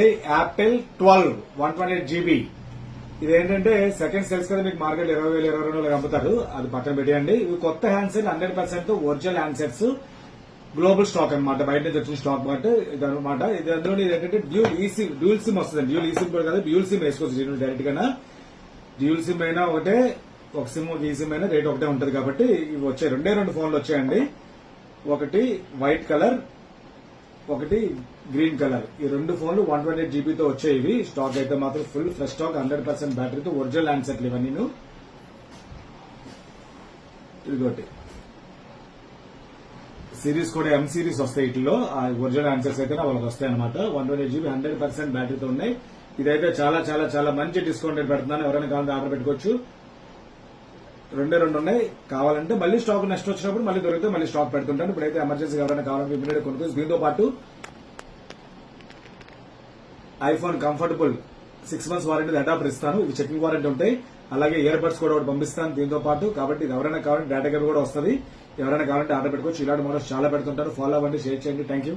Apple 12 128 GB. ఇదేంటంటే second sales కదా మీకు మార్కెట్ 20,000 22,000 అమ్ముతారు. అది పక్కన పెట్టేయండి. ఇవి కొత్త handset 100% original handsets global stock అనమాట. బయట నుంచి వచ్చిన స్టాక్ మాట ఇదనమాట. ఇది అందులో ఏంటంటే డ్యూల్ సిమ్ వస్తుంది. డ్యూల్ ఈ సిమ్ కూడా కాదు, డ్యూల్ సిమ్ వేసుకోవచ్చు డైరెక్ట్ గా. డ్యూల్ సిమ్ అయినా ఒకటే, ఒక సిమ్ ఈ సిమ్ అయినా రేట్ ఒకటే ఉంటది కాబట్టి ఇవి వచ్చాయి. రెండు ఫోన్లు వచ్చాయండి. ఒకటి వైట్ కలర్, ఒకటి గ్రీన్ కలర్. ఈ రెండు ఫోన్లు 128 GB తో వచ్చాయి. ఇవి స్టాక్ అయితే మాత్రం ఫుల్ ఫ్రెష్ స్టాక్, 100% బ్యాటరీతో ఒరిజినల్ హ్యాండ్సెట్లు ఇవన్నీ. ఇదిగోటి సిరీస్ కూడా ఎం సిరీస్ వస్తాయి. వీటిలో ఒరిజినల్ హ్యాండ్సెట్స్ అయితే వాళ్ళకి వస్తాయి అనమాట. 128 GB 100% బ్యాటరీతో ఉన్నాయి. ఇదైతే చాలా చాలా చాలా మంచి డిస్కౌంట్ రేట్ పెడుతున్నాను. ఎవరైనా కావాలంటే ఆర్డర్ పెట్టుకోవచ్చు. రెండు ఉన్నాయి. కావాలంటే మళ్ళీ స్టాక్ నెక్స్ట్ వచ్చినప్పుడు మళ్ళీ దొరికితే మళ్ళీ స్టాక్ పెడుతుంటాను. ఇప్పుడైతే ఎమర్జెన్సీ ఎవరైనా కావాలంటే ఇమీడియట్ కొనుక్కోవచ్చు. దీంతో పాటు iPhone comfortable 6 months warranty adapter ఇస్తాను. ఇవి చెకింగ్ వారంటీ ఉంటాయి. అలాగే ఇయర్ బడ్స్ కూడా ఒకటి పంపిస్తాను దీంతో పాటు. కాబట్టి ఇది ఎవరైనా కావాలంటే డేటా కేబుల్ కూడా వస్తుంది. ఎవరైనా కావాలంటే ఆర్డర్ పెట్టుకోవచ్చు. ఇలాంటి మోడల్స్ చాలా పెడుతుంటారు. ఫాలో అవ్వండి, షేర్ చేయండి. Thank you.